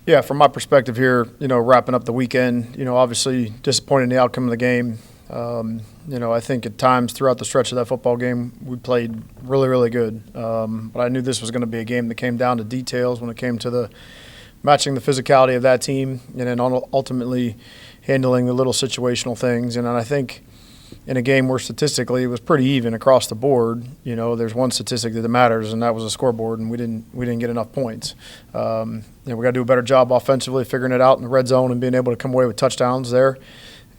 Yeah, from my perspective here, wrapping up the weekend, obviously disappointed in the outcome of the game. I think at times throughout the stretch of that football game, we played really, really good. But I knew this was going to be a game that came down to details when it came to the matching the physicality of that team and then ultimately handling the little situational things. And I think in a game where statistically it was pretty even across the board, there's one statistic that matters, and that was a scoreboard, and we didn't get enough points. We got to do a better job offensively, figuring it out in the red zone and being able to come away with touchdowns there.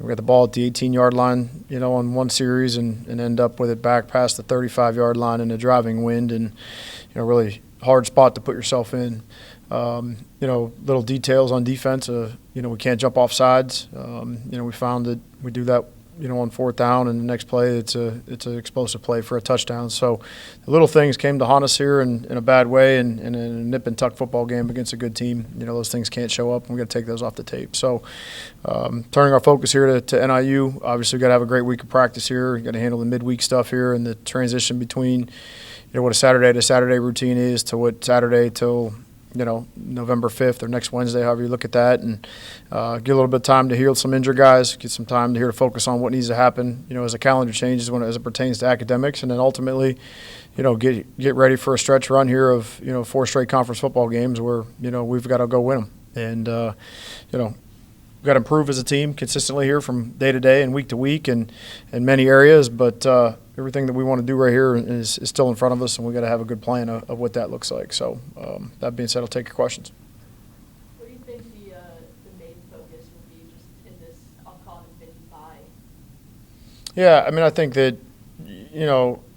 We got the ball at the 18-yard line, on one series and end up with it back past the 35-yard line in a driving wind, and really hard spot to put yourself in. Little details on defense. We can't jump off sides. We found that we do that on fourth down, and the next play it's an explosive play for a touchdown. So the little things came to haunt us here in a bad way, and in a nip and tuck football game against a good team, those things can't show up, and we got to take those off the tape. So turning our focus here to NIU, obviously we got to have a great week of practice here. You got to handle the midweek stuff here and the transition between what a Saturday to Saturday routine is to what Saturday till November 5th or next Wednesday, however you look at that, and get a little bit of time to heal some injured guys, get some time to focus on what needs to happen, as the calendar changes as it pertains to academics, and then ultimately, get ready for a stretch run here of, 4 straight conference football games where, we've got to go win them. And, we've got to improve as a team consistently here from day to day and week to week and in many areas, but everything that we want to do right here is still in front of us, and we've got to have a good plan of what that looks like. So that being said, I'll take your questions. What do you think the main focus would be just in this, I'll call it a 55? Yeah, I think that,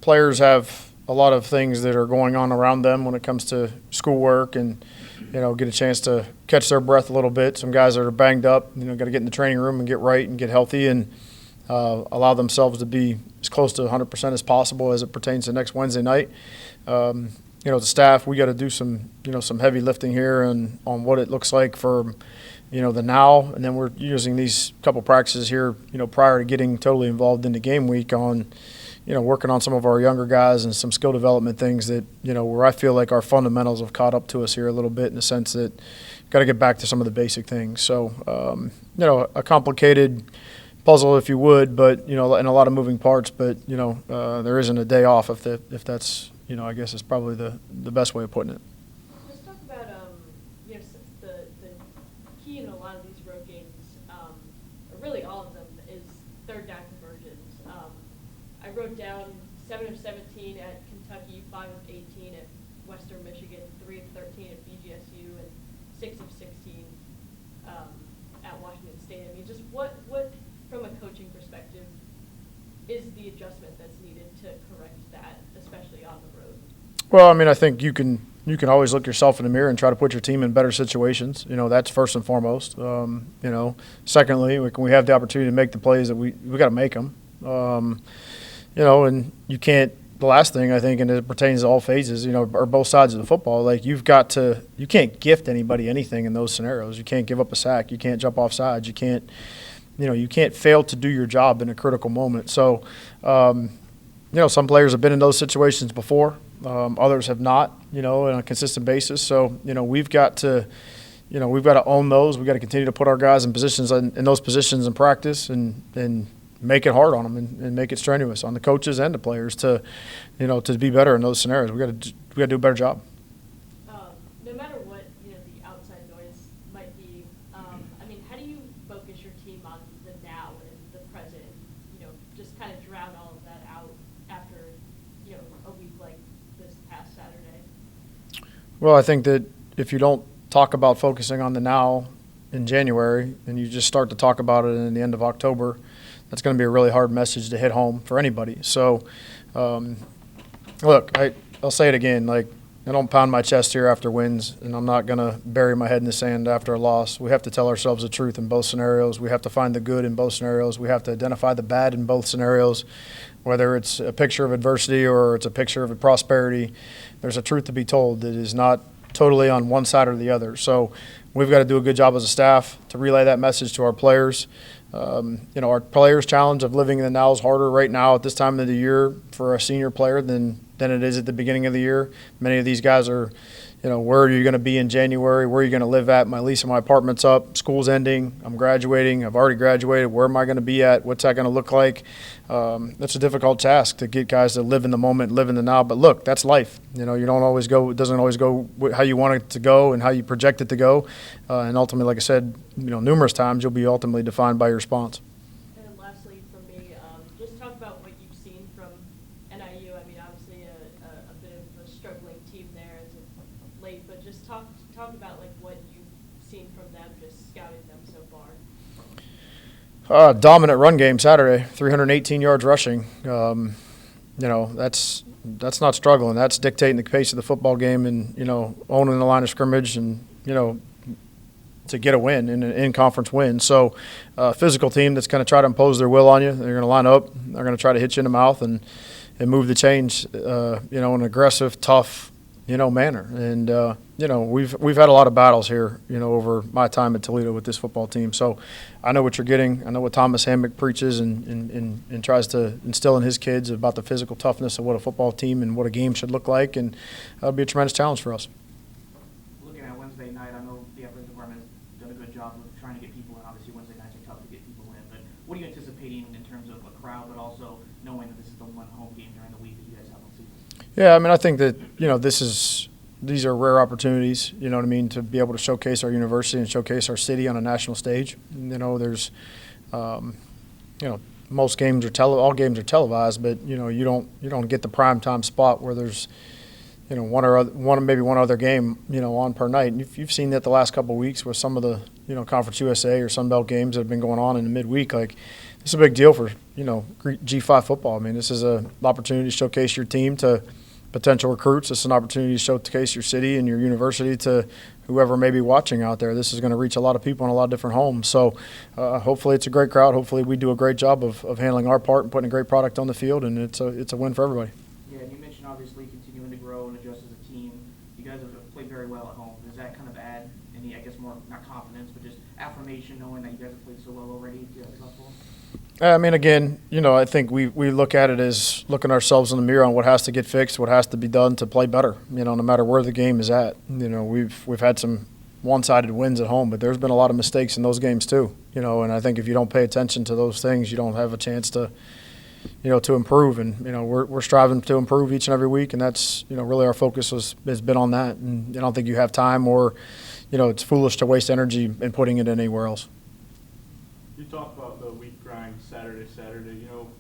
players have a lot of things that are going on around them when it comes to schoolwork and, get a chance to catch their breath a little bit. Some guys that are banged up, got to get in the training room and get right and get healthy and allow themselves to be as close to 100% as possible as it pertains to next Wednesday night. The staff, we got to do some heavy lifting here on what it looks like for, the now, and then we're using these couple practices here, prior to getting totally involved in the game week on, working on some of our younger guys and some skill development things that, where I feel like our fundamentals have caught up to us here a little bit in the sense that got to get back to some of the basic things. So, a complicated puzzle, if you would, but, and a lot of moving parts, but, there isn't a day off if that's, I guess is probably the best way of putting it. Let's talk about, the key in a lot of these road games, or really all of them, is third down conversions. I wrote down 7 of 17 at Kentucky, 5 of 18 at Western Michigan, 3 of 13 at BGSU, and 6 of 16 at Washington State. Just what from a coaching perspective is the adjustment that's needed to correct that, especially on the road? Well, I think you can always look yourself in the mirror and try to put your team in better situations. That's first and foremost. Secondly, when we have the opportunity to make the plays that we got to make them. And you can't. The last thing I think, and it pertains to all phases, or both sides of the football, like you can't gift anybody anything in those scenarios. You can't give up a sack. You can't jump off sides. You can't. You can't fail to do your job in a critical moment. So, some players have been in those situations before. Others have not, on a consistent basis. So, we've got to own those. We've got to continue to put our guys in positions in those positions in practice and make it hard on them and make it strenuous on the coaches and the players to be better in those scenarios. We got to do a better job. No matter what the outside noise might be, how do you focus your team on the now and the present? Just kind of drown all of that out after a week like this past Saturday. Well, I think that if you don't talk about focusing on the now in January and you just start to talk about it in the end of October, that's going to be a really hard message to hit home for anybody. So, look, I'll say it again. I don't pound my chest here after wins, and I'm not going to bury my head in the sand after a loss. We have to tell ourselves the truth in both scenarios. We have to find the good in both scenarios. We have to identify the bad in both scenarios, whether it's a picture of adversity or it's a picture of prosperity. There's a truth to be told that is not totally on one side or the other. So we've got to do a good job as a staff to relay that message to our players. Our players' challenge of living in the now is harder right now at this time of the year for a senior player than it is at the beginning of the year. Many of these guys are, where are you going to be in January? Where are you going to live at? My lease of my apartment's up. School's ending. I'm graduating. I've already graduated. Where am I going to be at? What's that going to look like? That's a difficult task to get guys to live in the moment, live in the now. But look, that's life. You don't always go. It doesn't always go how you want it to go and how you project it to go. And ultimately, like I said, numerous times, you'll be ultimately defined by your response. And then lastly, for me, just talk about what you've seen from NIU. I mean, obviously a bit of a struggling team there as of late, but just talk about like what you've seen from them, just scouting them so far. Dominant run game Saturday, 318 yards rushing. That's not struggling. That's dictating the pace of the football game and, owning the line of scrimmage and, to get a win, an in-conference win. So physical team that's going to try to impose their will on you. They're going to line up. They're going to try to hit you in the mouth and move the chains, in an aggressive, tough, manner. And, we've had a lot of battles here, over my time at Toledo with this football team. So I know what you're getting. I know what Thomas Hammock preaches and tries to instill in his kids about the physical toughness of what a football team and what a game should look like. And that'll be a tremendous challenge for us. Looking at Wednesday night, I know the athletic department has done a good job of trying to get people in. Obviously, Wednesday nights are tough to get people in. But what are you anticipating in terms of a crowd, but also knowing that this is the one home game during the week that you guys have on season? Yeah, I think that, these are rare opportunities, to be able to showcase our university and showcase our city on a national stage. There's, most games are all games are televised, but you don't get the prime time spot where there's, maybe one other game, on per night. And you've seen that the last couple of weeks with some of the, Conference USA or Sun Belt games that have been going on in the midweek. Like, this is a big deal for, G5 football. This is an opportunity to showcase your team to potential recruits. It's an opportunity to showcase your city and your university to whoever may be watching out there. This is going to reach a lot of people in a lot of different homes. So hopefully it's a great crowd. Hopefully we do a great job of handling our part and putting a great product on the field, and it's a win for everybody. Yeah, and you mentioned obviously continuing to grow and adjust as a team. You guys have played very well at home. Does that kind of add any, I guess, more, not confidence, but just affirmation knowing that you guys have played so well already to the level? Again, I think we look at it as looking ourselves in the mirror on what has to get fixed, what has to be done to play better, no matter where the game is at. We've had some one-sided wins at home, but there's been a lot of mistakes in those games too, and I think if you don't pay attention to those things, you don't have a chance to, to improve. And, we're striving to improve each and every week, and that's, really our focus has been on that. And I don't think you have time or, it's foolish to waste energy in putting it anywhere else. You talked about the week grind Saturday.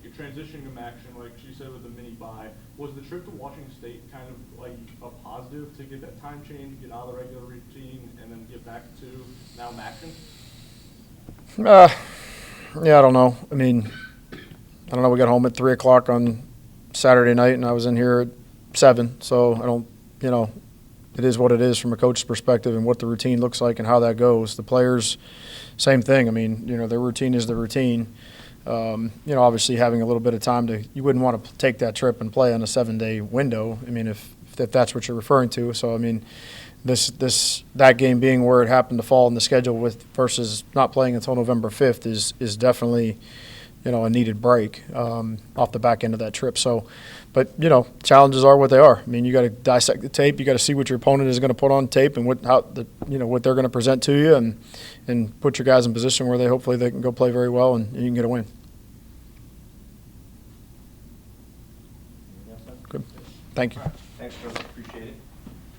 You're transitioning to MACtion, like she said, with the mini bye. Was the trip to Washington State kind of like a positive to get that time change, get out of the regular routine, and then get back to now MACtion? Yeah, I don't know. I don't know. We got home at 3 o'clock on Saturday night, and I was in here at 7. So I don't, it is what it is from a coach's perspective and what the routine looks like and how that goes. The players, same thing. Their routine is the routine. Obviously having a little bit of time you wouldn't want to take that trip and play on a 7-day window. If that's what you're referring to. So, that game being where it happened to fall in the schedule versus not playing until November 5th is definitely, a needed break off the back end of that trip. So, but challenges are what they are. You got to dissect the tape. You got to see what your opponent is going to put on tape and what they're going to present to you, and put your guys in position where hopefully they can go play very well and you can get a win. Good. Thank you. Thanks, Chris.